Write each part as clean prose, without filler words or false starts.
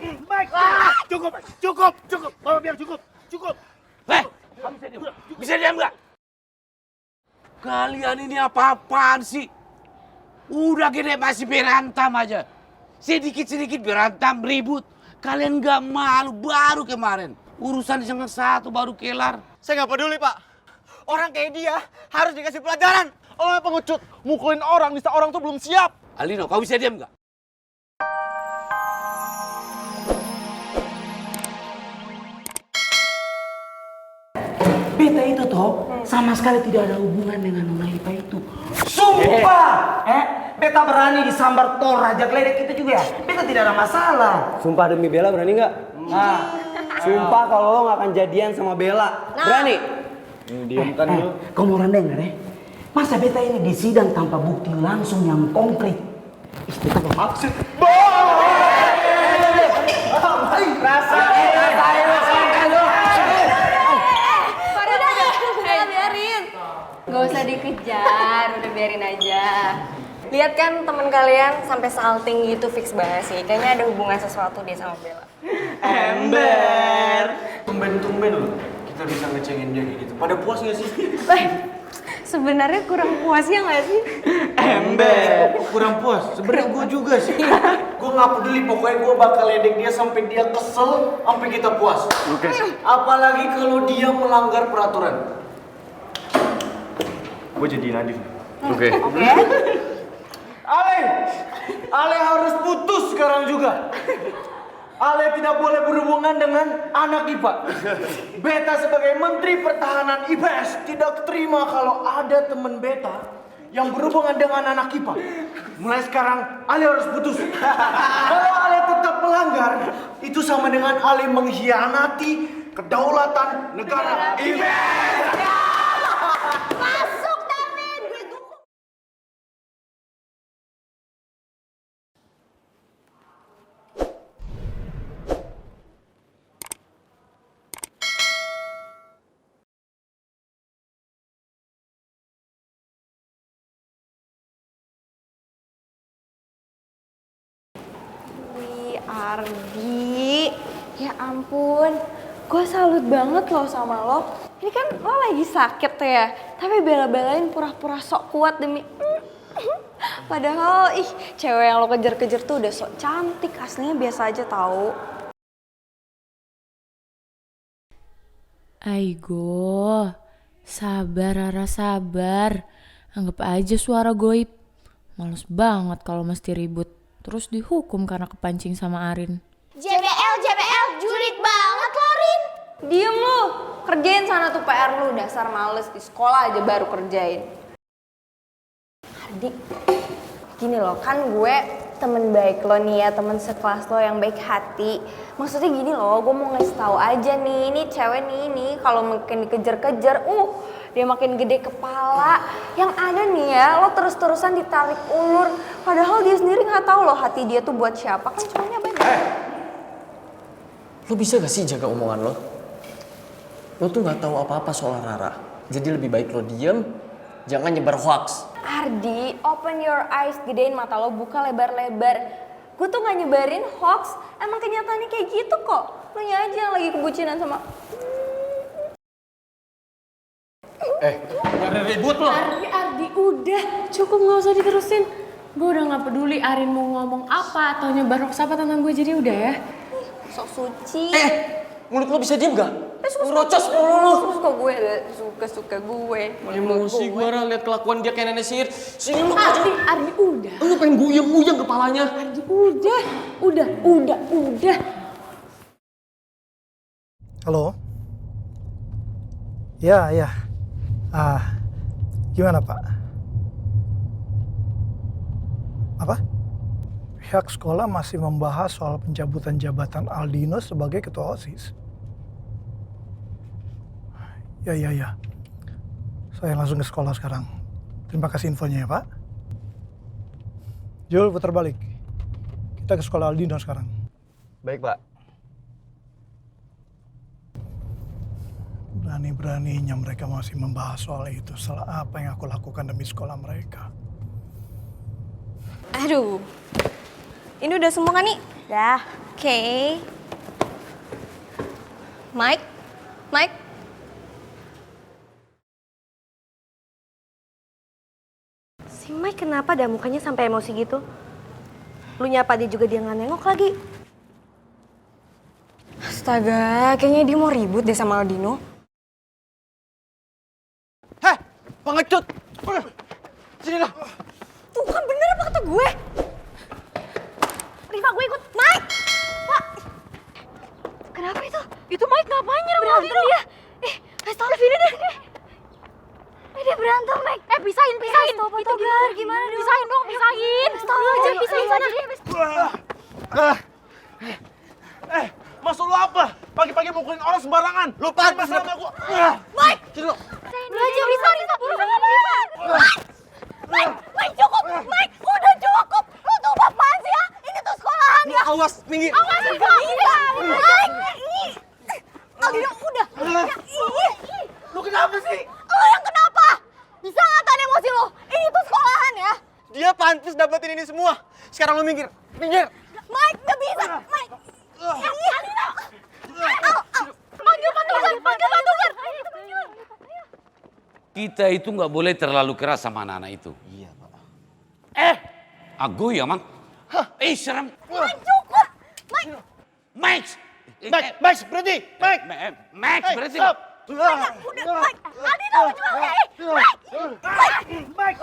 Mike, cukup. Mama bilang cukup. Bisa diam nggak? Kalian ini apa-apaan sih? Udah gede masih berantem aja. Sedikit-sedikit berantem, ribut. Kalian nggak malu baru kemarin. Urusan yang satu baru kelar. Saya nggak peduli, Pak. Orang kayak dia harus dikasih pelajaran. Oh, pengecut. Mukulin orang, bisa orang tuh belum siap. Alino, kau bisa diam nggak? Beta itu toh sama sekali tidak ada hubungan dengan Nona Ipa itu. Sumpah! Beta berani disambar tol Raja Gledek itu juga ya. Beta tidak ada masalah. Sumpah demi Bella berani nggak? Nah, sumpah kalau lo nggak akan jadian sama Bella. Berani? Diam kan lu. Kau mau dengar ya? Masa beta ini disidang tanpa bukti langsung yang konkret? Beta bermaksud. Biarin. Gak usah dikejar, udah biarin aja. Lihat kan temen kalian sampai salting gitu fix banget sih. Kayaknya ada hubungan sesuatu deh sama Bella. Ember. Tumben loh. Kita bisa ngecengin dia kayak gitu. Pada puas nggak sih? Sebenarnya kurang puas ya nggak sih? Ember. Kurang puas. Sebenarnya gue juga sih. Gue nggak peduli. Pokoknya gue bakal ledek dia sampai dia kesel, sampai kita puas. Oke. Apalagi kalau dia melanggar peraturan. Gue jadi Nadif. Oke. Ale harus putus sekarang juga. Ale tidak boleh berhubungan dengan anak IPA. Beta sebagai Menteri Pertahanan IPS tidak terima kalau ada teman beta yang berhubungan dengan anak IPA. Mulai sekarang Ale harus putus. Kalau Ale tetap melanggar, itu sama dengan Ale mengkhianati kedaulatan negara IPS. Masuk David, gue dukung. Ardi, ya ampun, gue salut banget loh sama lo. Ini kan lo lagi sakit ya, tapi bela-belain pura-pura sok kuat demi padahal cewek yang lo kejar-kejar tuh udah sok cantik, aslinya biasa aja tahu. Aigo, sabar Rara, sabar. Anggap aja suara goib. Males banget kalau mesti ribut. Terus dihukum karena kepancing sama Arin. JBL, julid banget lo, Rin. Diem lo, kerjain sana tuh PR lu, dasar males, di sekolah aja baru kerjain. Ardi, gini loh, kan gue temen baik lo nih ya, temen sekelas lo yang baik hati. Maksudnya gini loh, gue mau ngasih tahu aja nih, ini cewek nih kalau makin dikejar-kejar, dia makin gede kepala. Yang ada nih ya, lo terus-terusan ditarik ulur. Padahal dia sendiri nggak tahu loh hati dia tuh buat siapa, kan cowoknya banyak. Lo bisa gak sih jaga omongan lo? Lo tuh nggak tahu apa-apa soal Rara. Jadi lebih baik lo diem, jangan nyebar hoax. Ardi, open your eyes, gedein mata lo, buka lebar-lebar. Gue tuh gak nyebarin hoax, emang kenyataannya kayak gitu kok. Lo nya aja yang lagi kebucinan sama... Gak ada ribut lo. Ardi, udah. Cukup gak usah diterusin. Gue udah gak peduli Arin mau ngomong apa atau nyebar hoax apa tentang gue, jadi udah ya. Sok suci. Mulut lo bisa diem gak? Ngerocos mulu lo. Suka gue. Emosi gue Ra, liat kelakuan dia kayak nenek sihir. Sini lo Ardi, udah. Lo pengen guyeng-guyeng kepalanya. Ardi, udah. Halo? Ya. Gimana Pak? Apa? Pihak sekolah masih membahas soal pencabutan jabatan Aldino sebagai ketua OSIS. Ya. Saya langsung ke sekolah sekarang. Terima kasih infonya ya Pak. Jul, putar balik. Kita ke sekolah Aldino sekarang. Baik Pak. Berani-beraninya mereka masih membahas soal itu. Salah apa yang aku lakukan demi sekolah mereka. Aduh, ini udah semua kan nih? Dah. Oke. Mike? Mike? Si Mike kenapa dah mukanya sampai emosi gitu? Lu nyapa dia juga dia nggak nengok lagi. Astaga, kayaknya dia mau ribut deh sama Aldino. Heh, pengecut. Sini lah. Tuh kan bener apa kata gue? Riva, gue ikut. Mike! Pak! Kenapa itu? Itu Mike ngapain nyerang Aldino? Dia. Kasih tau sini deh. Dia berantem, Mike. Pisahin. Itu gimana dong? Pisahin dong, pisahin. Tau aja, pisahin sana. Maksud lu apa? Pagi-pagi mukulin orang sembarangan. Lu pantas sama gua. Mike! Sini lu. Belajar, bisa. Mike, cukup. Mike, udah cukup. Lu tuh apaan sih ya? Ini tuh sekolahan ya. Awas, minggir. Awas, bisa. Mike! Aldino, udah. Lu kenapa sih? Lo yang kenapa? Bisa nggak tahan emosi lo? Ini tuh sekolahan ya. Dia pantas dapetin ini semua. Sekarang lu minggir. Minggir. Mike, gak bisa. Mike. Aldino. Panggil patogar. Kita itu nggak boleh terlalu keras sama anak-anak itu. Iya, Pak. Aku ya, Mang. Serem. Mike, cukup. Mike. Mike, berhenti. Mike, berhenti. Stop. Udah, Mike. Aldino, Mike.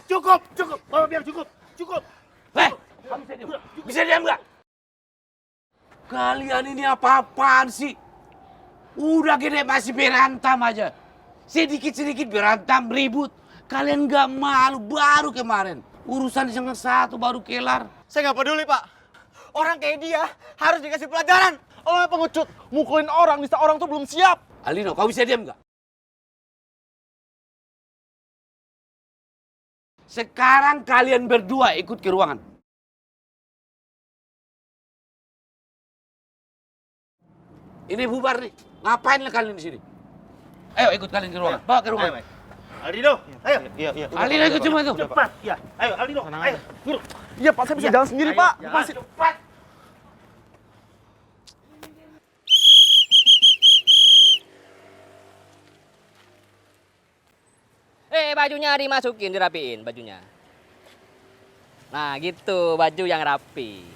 Cukup. Bawa biar cukup. Bisa diam nggak? Kalian ini apa-apaan sih? Udah gede masih berantem aja. Sedikit-sedikit berantem, ribut. Kalian nggak malu, baru kemarin. Urusan yang satu baru kelar. Saya nggak peduli, Pak. Orang kayak dia harus dikasih pelajaran. Lo yang pengecut, mukulin orang di saat orang tuh belum siap. Aldino, kau bisa diam nggak? Sekarang kalian berdua ikut ke ruangan. Ini bubar nih. Ngapain kalian di sini? Ayo ikut kalian ke ruangan. Bawa ke ruangan. Aldino, ayo. Iya. Aldino ikut cuma itu. Cepat. Ya. Ayo, Aldino. Ayo. Iya, Pak, saya bisa jalan sendiri, Pak. Masih Cepat. Bajunya dimasukin, dirapiin bajunya. Nah, gitu, baju yang rapi.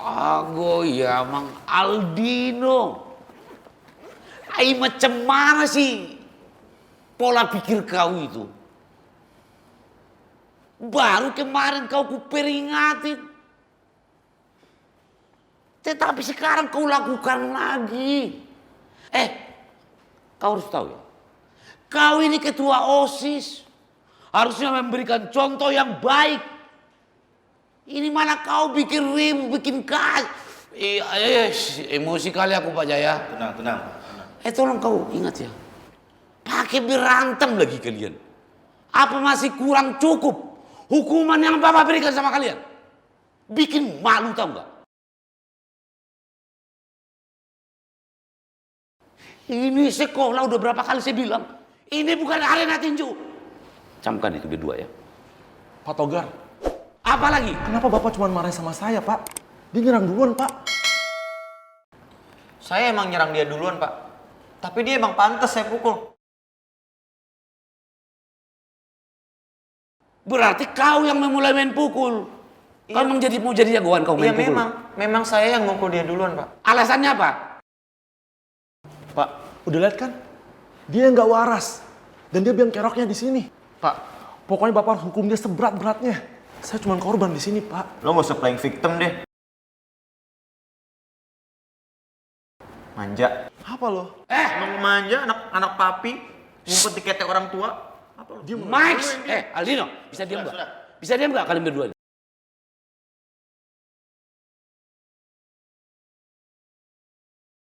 Ago ya, Mang Aldino. Ai macam mana sih pola pikir kau itu? Baru kemarin kau kuperingatin. Tetapi sekarang kau lakukan lagi. Kau harus tahu ya. Kau ini ketua OSIS. Harusnya memberikan contoh yang baik. Ini mana kau bikin ribut, bikin emosi kali aku Pak Jaya. Tenang. Tolong kau ingat ya. Pakai berantem lagi kalian. Apa masih kurang cukup hukuman yang Bapak berikan sama kalian? Bikin malu tau nggak? Ini sekolah udah berapa kali saya bilang. Ini bukan arena tinju. Camkan itu berdua ya. Pak Togar, Apa lagi? kenapa Bapak cuma marah sama saya, Pak? Dia nyerang duluan, Pak. Saya emang nyerang dia duluan, Pak. Tapi dia emang pantas saya pukul. Berarti kau yang memulai main pukul. Kau mau jadi jagoan kau main Iya, pukul. memang saya yang mukul dia duluan, Pak. Alasannya apa? Pak, udah lihat kan? Dia nggak waras. Dan dia biang keroknya di sini. Pak, pokoknya Bapak harus hukum dia seberat-beratnya. Saya cuma korban di sini, Pak. Lo gak usah playing victim deh. Manja. Apa lo? Emang manja, anak papi, ngumpet di ketek orang tua. Apa lo? Max! Aldino, bisa diam nggak? Bisa diam nggak kalian berdua?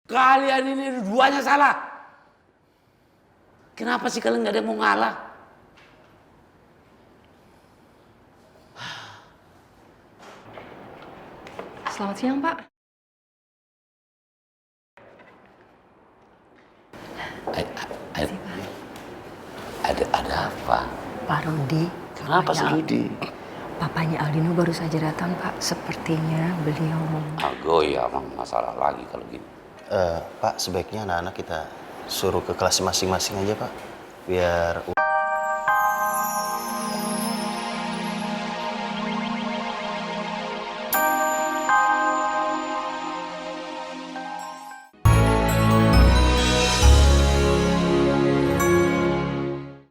Kalian ini duanya salah. Kenapa sih kalian nggak ada yang mau ngalah? Selamat siang, Pak. Ada apa? Pak Rudi. Kenapa sih Rudi? Papanya Aldino baru saja datang, Pak. Sepertinya beliau mau... Agoy emang masalah lagi kalau gini. Pak, sebaiknya anak-anak kita suruh ke kelas masing-masing aja, Pak. Biar